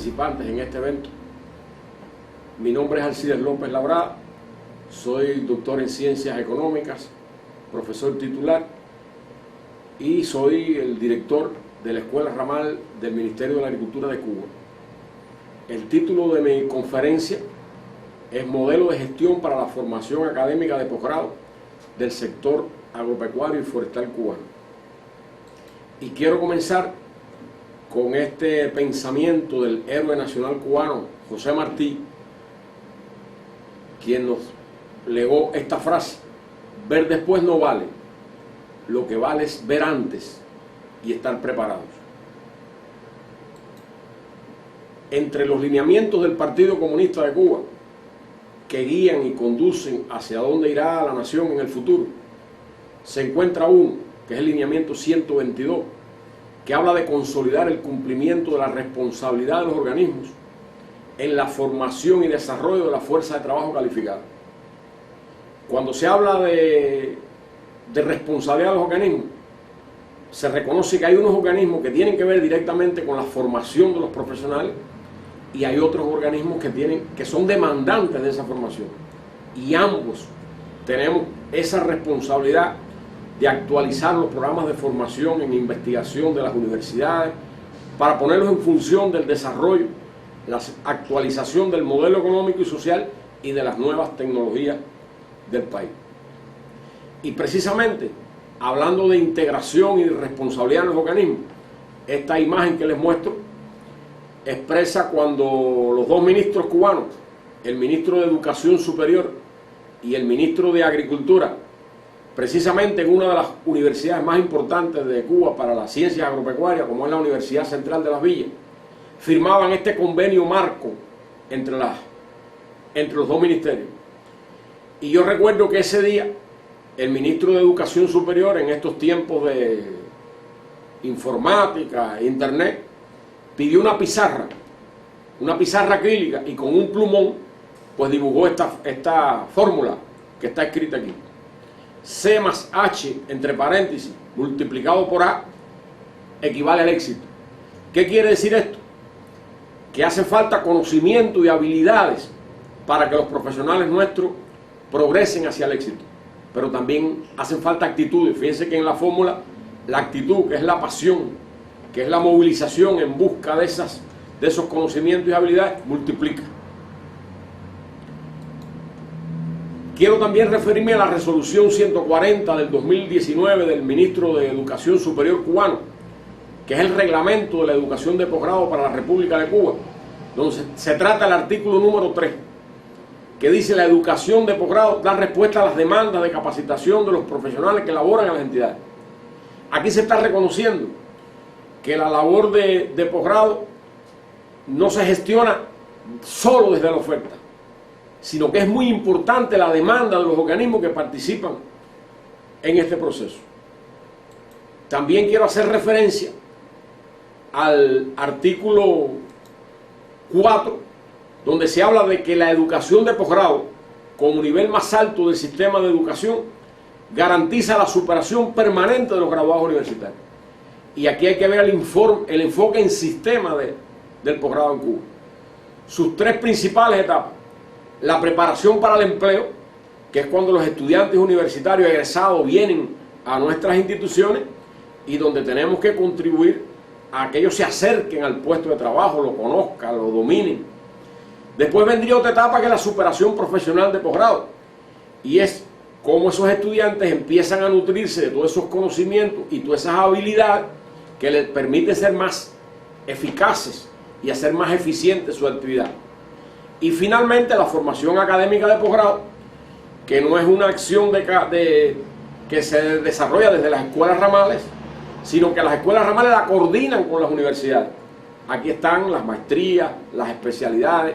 participantes en este evento. Mi nombre es Alcides López Labrada, soy doctor en Ciencias Económicas, profesor titular y soy el director de la Escuela Ramal del Ministerio de la Agricultura de Cuba. El título de mi conferencia es Modelo de Gestión para la Formación Académica de Posgrado del Sector Agropecuario y Forestal Cubano. Y quiero comenzar con este pensamiento del héroe nacional cubano, José Martí, quien nos legó esta frase: ver después no vale, lo que vale es ver antes y estar preparados. Entre los lineamientos del Partido Comunista de Cuba, que guían y conducen hacia dónde irá la nación en el futuro, se encuentra uno, que es el lineamiento 122, que habla de consolidar el cumplimiento de la responsabilidad de los organismos en la formación y desarrollo de la fuerza de trabajo calificada. Cuando se habla de responsabilidad de los organismos, se reconoce que hay unos organismos que tienen que ver directamente con la formación de los profesionales y hay otros organismos que son demandantes de esa formación. Y ambos tenemos esa responsabilidad de actualizar los programas de formación en investigación de las universidades para ponerlos en función del desarrollo, la actualización del modelo económico y social y de las nuevas tecnologías del país. Y precisamente, hablando de integración y de responsabilidad en los organismos, esta imagen que les muestro expresa cuando los dos ministros cubanos, el ministro de Educación Superior y el ministro de Agricultura, precisamente en una de las universidades más importantes de Cuba para las ciencias agropecuarias, como es la Universidad Central de Las Villas, firmaban este convenio marco entre los dos ministerios. Y yo recuerdo que ese día el ministro de Educación Superior, en estos tiempos de informática e internet, pidió una pizarra acrílica y con un plumón pues dibujó esta fórmula que está escrita aquí: C más H entre paréntesis multiplicado por A equivale al éxito. ¿Qué quiere decir esto? Que hace falta conocimiento y habilidades para que los profesionales nuestros progresen hacia el éxito, pero también hacen falta actitudes. Fíjense que en la fórmula la actitud, que es la pasión, que es la movilización en busca de esos conocimientos y habilidades, multiplica. Quiero también referirme a la resolución 140 del 2019 del ministro de Educación Superior cubano, que es el reglamento de la educación de posgrado para la República de Cuba, donde se trata el artículo número 3, que dice: la educación de posgrado da respuesta a las demandas de capacitación de los profesionales que laboran en las entidades. Aquí se está reconociendo que la labor de posgrado no se gestiona solo desde la oferta, sino que es muy importante la demanda de los organismos que participan en este proceso. También quiero hacer referencia al artículo 4, donde se habla de que la educación de posgrado, como nivel más alto del sistema de educación, garantiza la superación permanente de los graduados universitarios. Y aquí hay que ver el enfoque en sistema del posgrado en Cuba. Sus tres principales etapas: la preparación para el empleo, que es cuando los estudiantes universitarios egresados vienen a nuestras instituciones y donde tenemos que contribuir a que ellos se acerquen al puesto de trabajo, lo conozcan, lo dominen. Después vendría otra etapa, que es la superación profesional de posgrado, y es cómo esos estudiantes empiezan a nutrirse de todos esos conocimientos y todas esas habilidades que les permiten ser más eficaces y hacer más eficiente su actividad. Y finalmente la formación académica de posgrado, que no es una acción que se desarrolla desde las escuelas ramales, sino que las escuelas ramales la coordinan con las universidades. Aquí están las maestrías, las especialidades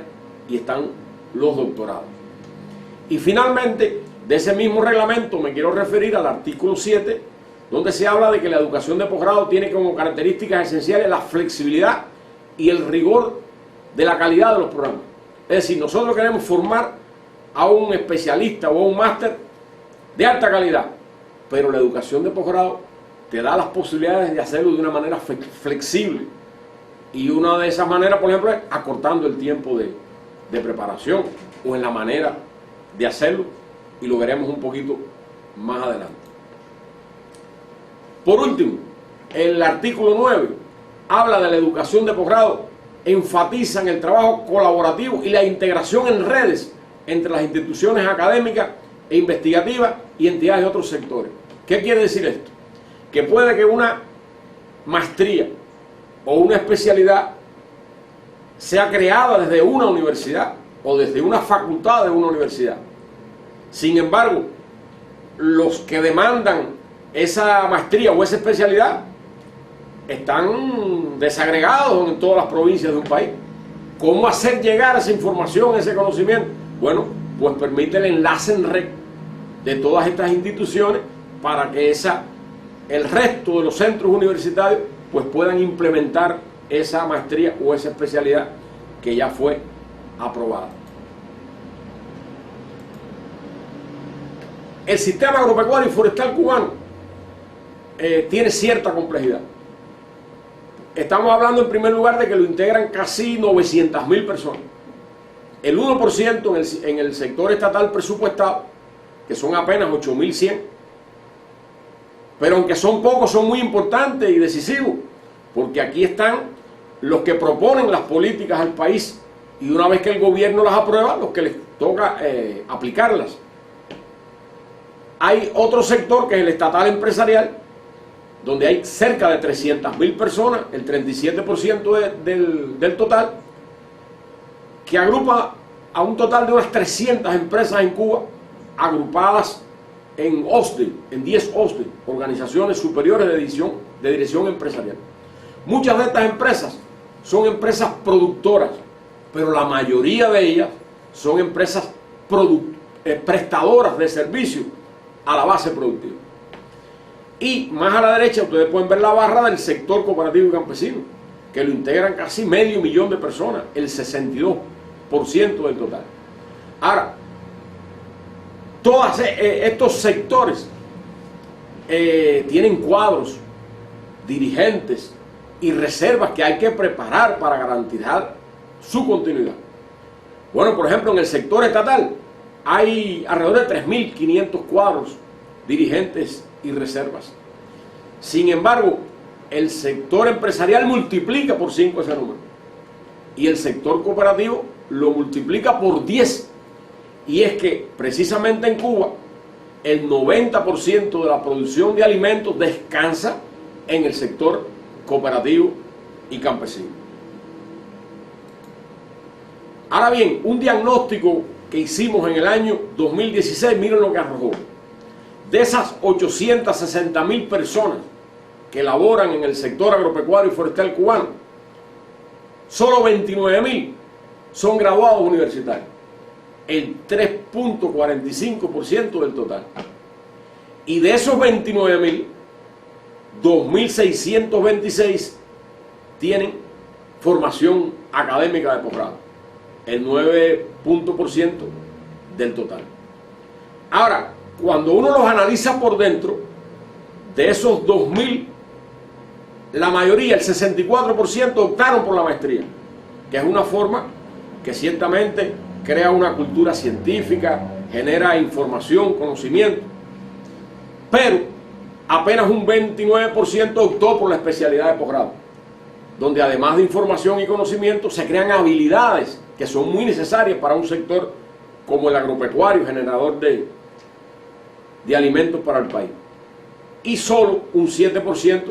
y están los doctorados. Y finalmente, de ese mismo reglamento me quiero referir al artículo 7, donde se habla de que la educación de posgrado tiene como características esenciales la flexibilidad y el rigor de la calidad de los programas. Es decir, nosotros queremos formar a un especialista o a un máster de alta calidad, pero la educación de posgrado te da las posibilidades de hacerlo de una manera flexible Y una de esas maneras, por ejemplo, es acortando el tiempo de preparación o en la manera de hacerlo, y lo veremos un poquito más adelante. Por último, el artículo 9 habla de la educación de posgrado, enfatiza en el trabajo colaborativo y la integración en redes entre las instituciones académicas e investigativas y entidades de otros sectores. ¿Qué quiere decir esto? Que puede que una maestría o una especialidad sea creada desde una universidad o desde una facultad de una universidad. Sin embargo, los que demandan esa maestría o esa especialidad están desagregados en todas las provincias de un país. ¿Cómo hacer llegar esa información, ese conocimiento? Bueno, pues permite el enlace en red de todas estas instituciones para que el resto de los centros universitarios pues puedan implementar esa maestría o esa especialidad que ya fue aprobada. El sistema agropecuario y forestal cubano tiene cierta complejidad. Estamos hablando en primer lugar de que lo integran casi 900.000 personas. El 1% en el sector estatal presupuestado, que son apenas 8.100, pero aunque son pocos, son muy importantes y decisivos, porque aquí están los que proponen las políticas al país y una vez que el gobierno las aprueba, los que les toca aplicarlas. Hay otro sector que es el estatal empresarial, donde hay cerca de 300.000 personas, el 37% del total, que agrupa a un total de unas 300 empresas en Cuba, agrupadas en OSDE, en 10 OSDE, Organizaciones Superiores de Dirección Empresarial. Muchas de estas empresas son empresas productoras, pero la mayoría de ellas son empresas prestadoras de servicios a la base productiva. Y más a la derecha ustedes pueden ver la barra del sector cooperativo y campesino, que lo integran casi 500.000 de personas, el 62% del total. Ahora, todos estos sectores tienen cuadros, dirigentes y reservas que hay que preparar para garantizar su continuidad. Bueno, por ejemplo, en el sector estatal hay alrededor de 3.500 cuadros, dirigentes y reservas. Sin embargo, el sector empresarial multiplica por 5 ese número y el sector cooperativo lo multiplica por 10. Y es que precisamente en Cuba el 90% de la producción de alimentos descansa en el sector cooperativo y campesino. Ahora bien, un diagnóstico que hicimos en el año 2016, miren lo que arrojó. De esas 860.000 personas que laboran en el sector agropecuario y forestal cubano, solo 29.000 son graduados universitarios, el 3.45% del total. Y de esos 29.000, 2.626 tienen formación académica de posgrado, el 9% del total. Ahora, cuando uno los analiza por dentro, de esos 2.000, la mayoría, el 64%, optaron por la maestría, que es una forma que ciertamente crea una cultura científica, genera información, conocimiento, pero apenas un 29% optó por la especialidad de posgrado, donde además de información y conocimiento se crean habilidades que son muy necesarias para un sector como el agropecuario, generador de alimentos para el país. Y solo un 7%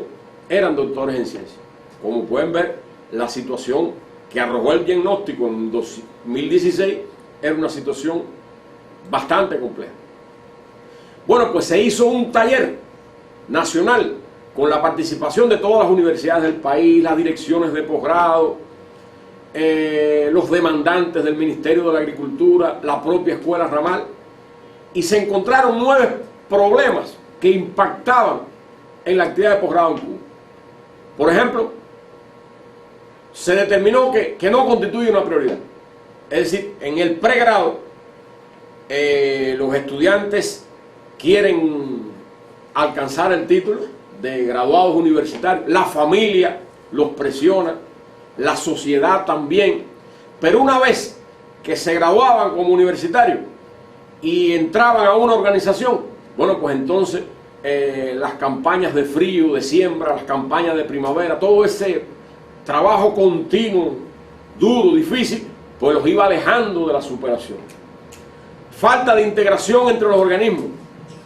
eran doctores en ciencias. Como pueden ver, la situación que arrojó el diagnóstico en 2016 era una situación bastante compleja. Bueno, pues se hizo un taller nacional con la participación de todas las universidades del país, las direcciones de posgrado, los demandantes del Ministerio de la Agricultura, la propia escuela ramal, y se encontraron 9 problemas que impactaban en la actividad de posgrado en Cuba. Por ejemplo, se determinó que no constituye una prioridad. Es decir, en el pregrado los estudiantes quieren alcanzar el título de graduados universitarios, la familia los presiona, la sociedad también, pero una vez que se graduaban como universitarios y entraban a una organización, bueno, pues entonces las campañas de frío, de siembra, las campañas de primavera, todo ese trabajo continuo, duro, difícil, pues los iba alejando de la superación. Falta de integración entre los organismos,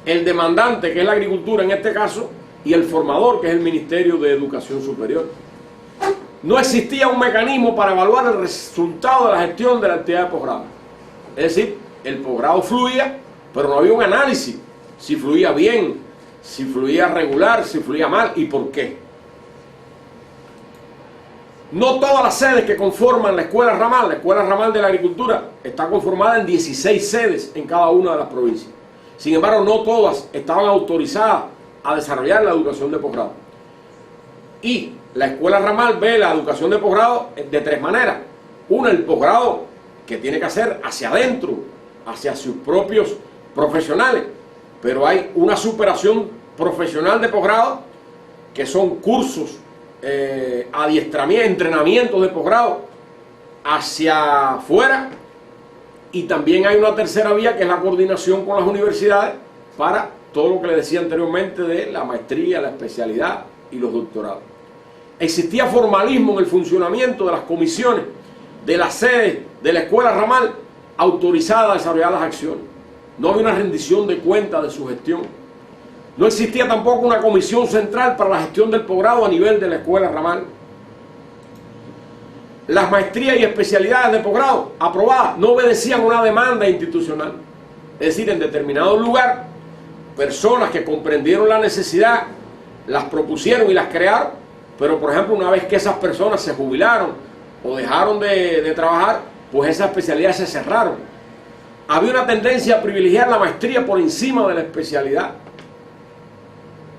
el demandante, que es la agricultura en este caso, y el formador, que es el Ministerio de Educación Superior. No existía un mecanismo para evaluar el resultado de la gestión de la actividad de posgrado. Es decir, el posgrado fluía, pero no había un análisis, si fluía bien, si fluía regular, si fluía mal y por qué. No todas las sedes que conforman la Escuela Ramal de la Agricultura, está conformada en 16 sedes en cada una de las provincias. Sin embargo, no todas estaban autorizadas a desarrollar la educación de posgrado. Y la Escuela Ramal ve la educación de posgrado de tres maneras. Una, el posgrado que tiene que hacer hacia adentro, hacia sus propios profesionales. Pero hay una superación profesional de posgrado, que son cursos, adiestramiento, entrenamientos de posgrado hacia afuera, y también hay una tercera vía que es la coordinación con las universidades para todo lo que les decía anteriormente de la maestría, la especialidad y los doctorados. Existía formalismo en el funcionamiento de las comisiones de la sede de la Escuela Ramal autorizada a desarrollar las acciones. No había una rendición de cuentas de su gestión. No existía tampoco una comisión central para la gestión del posgrado a nivel de la Escuela Ramal. Las maestrías y especialidades de posgrado aprobadas no obedecían una demanda institucional. Es decir, en determinado lugar, personas que comprendieron la necesidad las propusieron y las crearon, pero por ejemplo, una vez que esas personas se jubilaron o dejaron de trabajar, pues esas especialidades se cerraron. Había una tendencia a privilegiar la maestría por encima de la especialidad.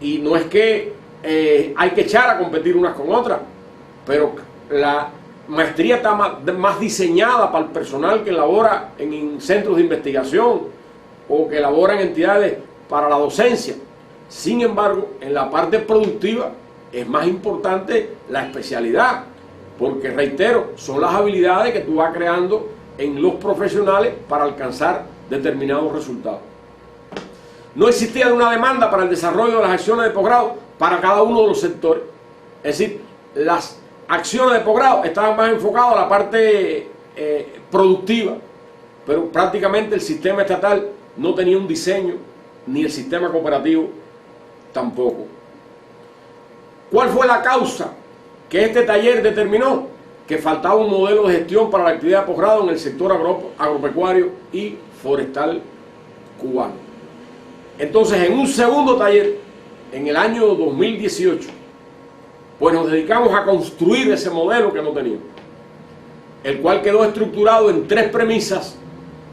Y no es que hay que echar a competir unas con otras, pero la maestría está más diseñada para el personal que labora en centros de investigación o que labora en entidades para la docencia. Sin embargo, en la parte productiva es más importante la especialidad, porque reitero, son las habilidades que tú vas creando en los profesionales para alcanzar determinados resultados. No existía una demanda para el desarrollo de las acciones de posgrado para cada uno de los sectores. Es decir, las acciones de posgrado estaban más enfocadas a la parte productiva, pero prácticamente el sistema estatal no tenía un diseño, ni el sistema cooperativo tampoco. ¿Cuál fue la causa que este taller determinó? Que faltaba un modelo de gestión para la actividad de posgrado en el sector agropecuario y forestal cubano. Entonces, en un segundo taller, en el año 2018, pues nos dedicamos a construir ese modelo que no teníamos, el cual quedó estructurado en 3 premisas,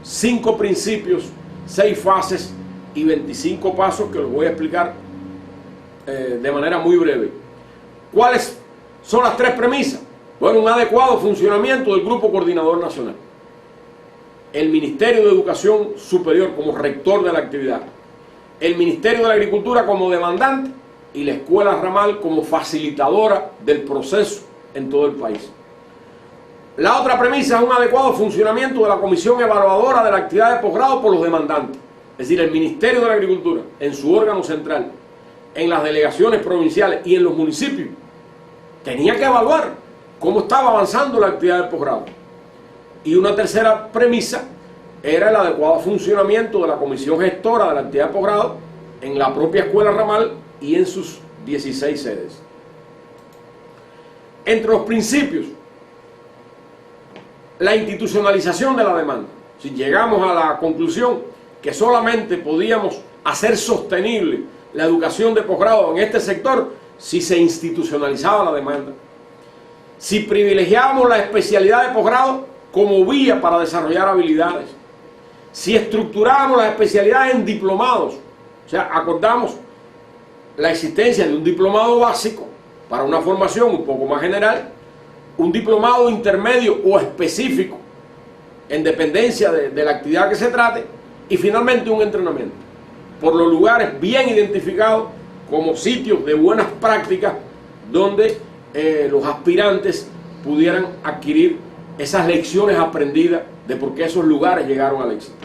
5 principios, 6 fases y 25 pasos que los voy a explicar de manera muy breve. ¿Cuáles son las 3 premisas? Bueno, un adecuado funcionamiento del Grupo Coordinador Nacional, el Ministerio de Educación Superior como rector de la actividad, el Ministerio de la Agricultura como demandante y la Escuela Ramal como facilitadora del proceso en todo el país. La otra premisa es un adecuado funcionamiento de la comisión evaluadora de la actividad de posgrado por los demandantes, es decir, el Ministerio de la Agricultura en su órgano central, en las delegaciones provinciales y en los municipios, tenía que evaluar cómo estaba avanzando la actividad de posgrado. Y una tercera premisa era el adecuado funcionamiento de la comisión gestora de la actividad de posgrado en la propia Escuela Ramal y en sus 16 sedes. Entre los principios, la institucionalización de la demanda. Si llegamos a la conclusión que solamente podíamos hacer sostenible la educación de posgrado en este sector si se institucionalizaba la demanda. Si privilegiábamos la especialidad de posgrado como vía para desarrollar habilidades. Si estructurábamos las especialidades en diplomados, o sea, acordamos la existencia de un diplomado básico para una formación un poco más general, un diplomado intermedio o específico en dependencia de la actividad que se trate, y finalmente un entrenamiento por los lugares bien identificados como sitios de buenas prácticas donde los aspirantes pudieran adquirir esas lecciones aprendidas de por qué esos lugares llegaron al éxito.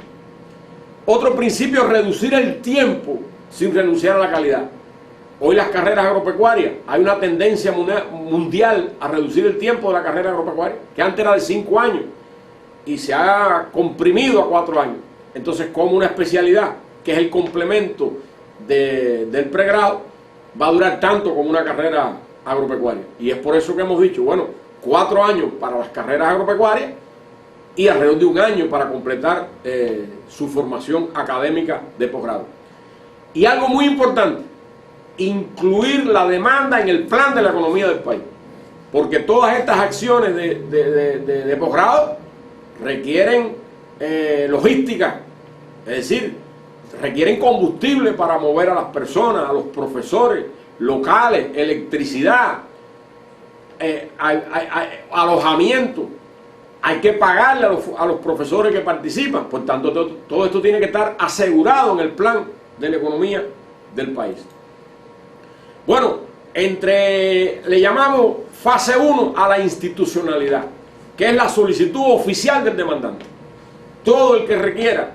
Otro principio es reducir el tiempo sin renunciar a la calidad. Hoy las carreras agropecuarias, hay una tendencia mundial a reducir el tiempo de la carrera agropecuaria, que antes era de 5 años y se ha comprimido a 4 años. Entonces, como una especialidad, que es el complemento del pregrado, va a durar tanto como una carrera agropecuaria. Y es por eso que hemos dicho, bueno, 4 años para las carreras agropecuarias y alrededor de 1 año para completar su formación académica de posgrado. Y algo muy importante, incluir la demanda en el plan de la economía del país, porque todas estas acciones de posgrado requieren logística, es decir, requieren combustible para mover a las personas, a los profesores, locales, electricidad, alojamiento. Hay que pagarle a los profesores que participan. Por tanto, todo esto tiene que estar asegurado en el plan de la economía del país. Bueno, le llamamos fase 1 a la institucionalidad, que es la solicitud oficial del demandante. Todo el que requiera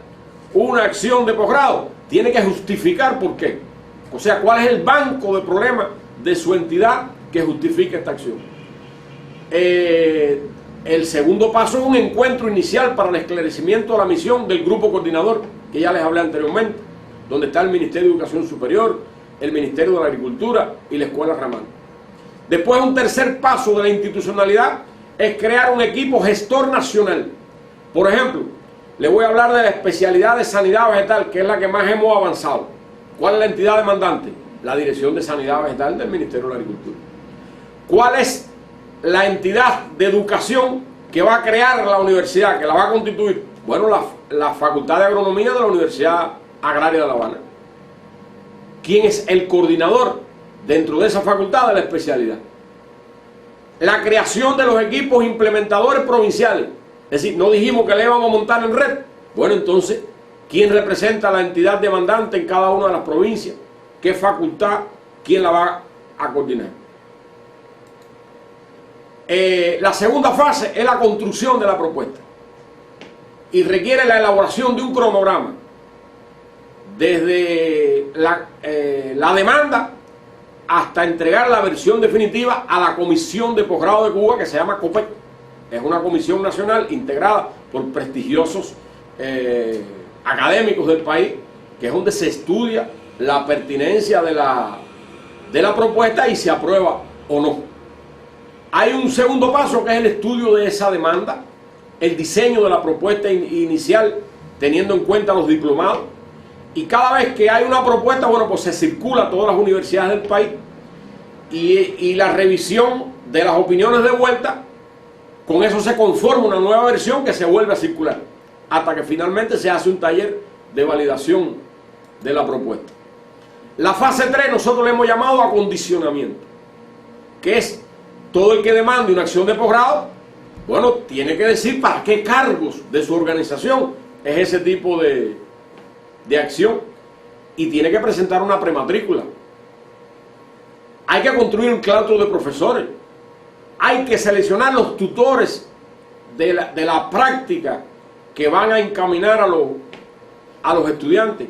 una acción de posgrado tiene que justificar por qué. O sea, cuál es el banco de problemas de su entidad que justifique esta acción. El segundo paso es un encuentro inicial para el esclarecimiento de la misión del grupo coordinador, que ya les hablé anteriormente, donde está el Ministerio de Educación Superior, el Ministerio de la Agricultura y la Escuela Ramal. Después, un tercer paso de la institucionalidad es crear un equipo gestor nacional. Por ejemplo, le voy a hablar de la especialidad de sanidad vegetal, que es la que más hemos avanzado. ¿Cuál es la entidad demandante? La Dirección de Sanidad Vegetal del Ministerio de la Agricultura. ¿Cuál es la entidad de educación que va a crear la universidad, que la va a constituir? Bueno, la Facultad de Agronomía de la Universidad Agraria de La Habana. ¿Quién es el coordinador dentro de esa facultad de la especialidad? La creación de los equipos implementadores provinciales. Es decir, no dijimos que le íbamos a montar en red. Bueno, entonces, ¿quién representa a la entidad demandante en cada una de las provincias? ¿Qué facultad? ¿Quién la va a coordinar? La segunda fase es la construcción de la propuesta y requiere la elaboración de un cronograma desde la demanda hasta entregar la versión definitiva a la Comisión de Posgrado de Cuba, que se llama COPEC. Es una comisión nacional integrada por prestigiosos académicos del país, que es donde se estudia la pertinencia de la propuesta y se aprueba o no. Hay un segundo paso, que es el estudio de esa demanda, el diseño de la propuesta inicial, teniendo en cuenta los diplomados. Y cada vez que hay una propuesta, bueno, pues se circula a todas las universidades del país y la revisión de las opiniones de vuelta, con eso se conforma una nueva versión que se vuelve a circular, hasta que finalmente se hace un taller de validación de la propuesta. La fase 3 nosotros le hemos llamado acondicionamiento, que es todo el que demande una acción de posgrado, bueno, tiene que decir para qué cargos de su organización es ese tipo de acción y tiene que presentar una prematrícula. Hay que construir un claustro de profesores. Hay que seleccionar los tutores de la práctica que van a encaminar a los estudiantes.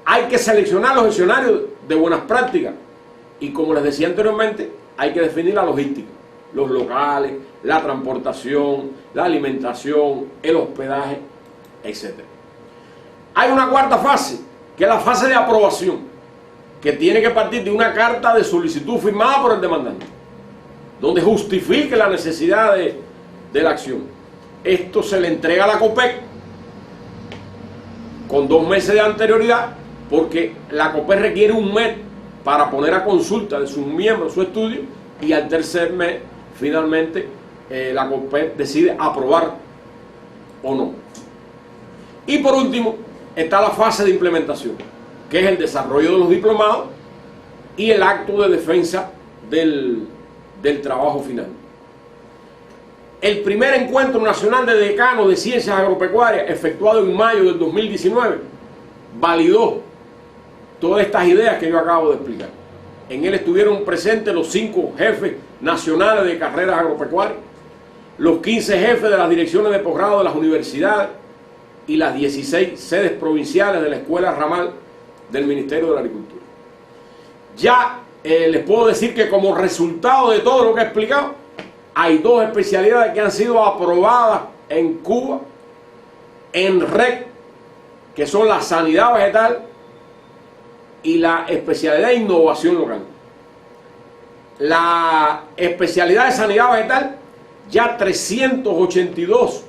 Hay que seleccionar los gestionarios de buenas prácticas. Y como les decía anteriormente, hay que definir la logística, los locales, la transportación, la alimentación, el hospedaje, etc. Hay una cuarta fase, que es la fase de aprobación, que tiene que partir de una carta de solicitud firmada por el demandante, donde justifique la necesidad de la acción. Esto se le entrega a la COPEC con 2 meses de anterioridad, porque la COPEC requiere 1 mes para poner a consulta de sus miembros su estudio, y al tercer mes, finalmente, la COPEC decide aprobar o no. Y por último, está la fase de implementación, que es el desarrollo de los diplomados y el acto de defensa del trabajo final. El primer encuentro nacional de decanos de ciencias agropecuarias, efectuado en mayo del 2019, validó todas estas ideas que yo acabo de explicar. En él estuvieron presentes los 5 jefes nacionales de carreras agropecuarias, los 15 jefes de las direcciones de posgrado de las universidades y las 16 sedes provinciales de la Escuela Ramal del Ministerio de la Agricultura. Ya les puedo decir que como resultado de todo lo que he explicado, hay 2 especialidades que han sido aprobadas en Cuba en REC, que son la sanidad vegetal y la especialidad de innovación local. La especialidad de sanidad vegetal, ya 382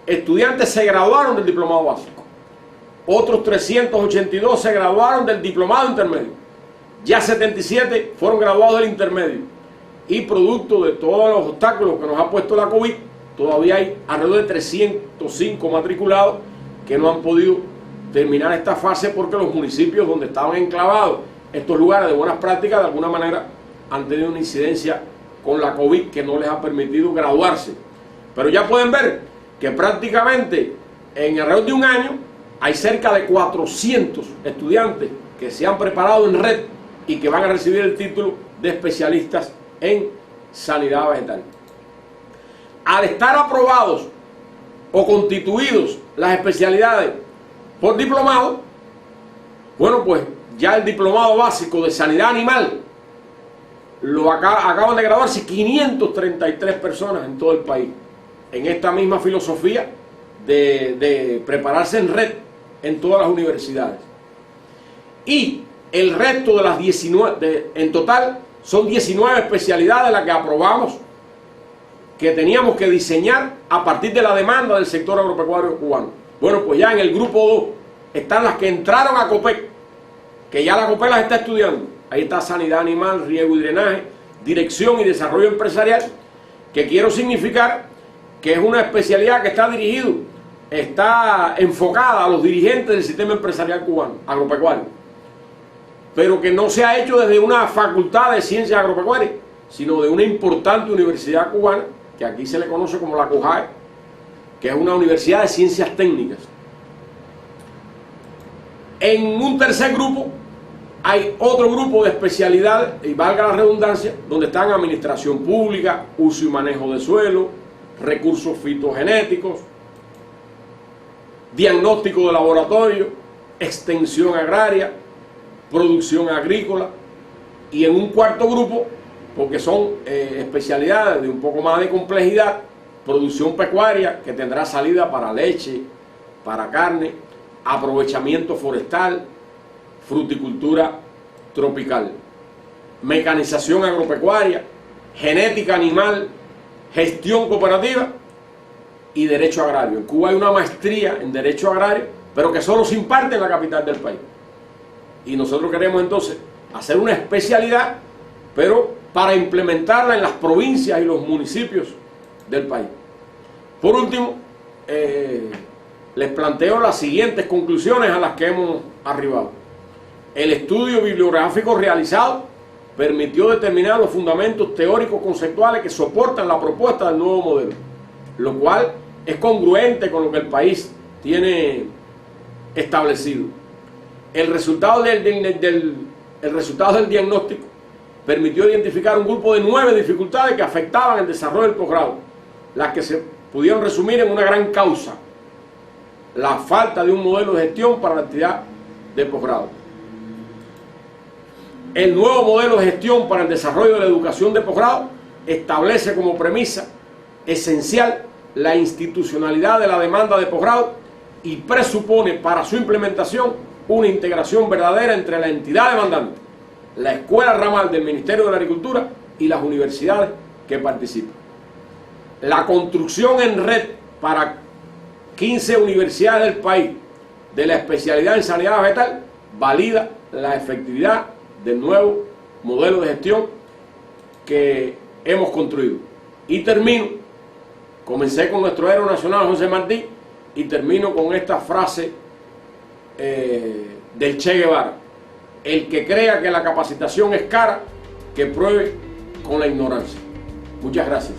estudiantes se graduaron del diplomado básico. Otros 382 se graduaron del diplomado intermedio. Ya 77 fueron graduados del intermedio. Y producto de todos los obstáculos que nos ha puesto la COVID, todavía hay alrededor de 305 matriculados que no han podido terminar esta fase porque los municipios donde estaban enclavados estos lugares de buenas prácticas de alguna manera han tenido una incidencia con la COVID que no les ha permitido graduarse. Pero ya pueden ver que prácticamente en alrededor de un año hay cerca de 400 estudiantes que se han preparado en red y que van a recibir el título de especialistas en sanidad vegetal. Al estar aprobados o constituidos las especialidades por diplomado, bueno, pues ya el diplomado básico de sanidad animal acaban de graduarse 533 personas en todo el país, en esta misma filosofía de prepararse en red en todas las universidades. Y el resto de las 19, en total son 19 especialidades las que aprobamos, que teníamos que diseñar a partir de la demanda del sector agropecuario cubano. Bueno, pues ya en el grupo 2 están las que entraron a COPEC, que ya la COPEC las está estudiando. Ahí está sanidad animal, riego y drenaje, dirección y desarrollo empresarial, que quiero significar que es una especialidad que está enfocada a los dirigentes del sistema empresarial cubano, agropecuario, pero que no se ha hecho desde una facultad de ciencias agropecuarias, sino de una importante universidad cubana, que aquí se le conoce como la COJAE, que es una universidad de ciencias técnicas. En un tercer grupo hay otro grupo de especialidades, y valga la redundancia, donde están administración pública, uso y manejo de suelo, recursos fitogenéticos, diagnóstico de laboratorio, extensión agraria, producción agrícola, y en un cuarto grupo, porque son especialidades de un poco más de complejidad, producción pecuaria, que tendrá salida para leche, para carne, aprovechamiento forestal, fruticultura tropical, mecanización agropecuaria, genética animal, gestión cooperativa y derecho agrario. En Cuba hay una maestría en derecho agrario, pero que solo se imparte en la capital del país. Y nosotros queremos entonces hacer una especialidad, pero para implementarla en las provincias y los municipios del país. Por último, les planteo las siguientes conclusiones a las que hemos arribado. El estudio bibliográfico realizado permitió determinar los fundamentos teóricos conceptuales que soportan la propuesta del nuevo modelo, lo cual es congruente con lo que el país tiene establecido. El resultado del diagnóstico permitió identificar un grupo de 9 dificultades que afectaban el desarrollo del posgrado, las que se pudieron resumir en una gran causa: la falta de un modelo de gestión para la actividad de posgrado. El nuevo modelo de gestión para el desarrollo de la educación de posgrado establece como premisa esencial la institucionalidad de la demanda de posgrado y presupone para su implementación una integración verdadera entre la entidad demandante, la Escuela Ramal del Ministerio de la Agricultura y las universidades que participan. La construcción en red para 15 universidades del país de la especialidad en sanidad vegetal valida la efectividad del nuevo modelo de gestión que hemos construido. Y comencé con nuestro héroe nacional José Martí y termino con esta frase del Che Guevara: el que crea que la capacitación es cara, que pruebe con la ignorancia. Muchas gracias.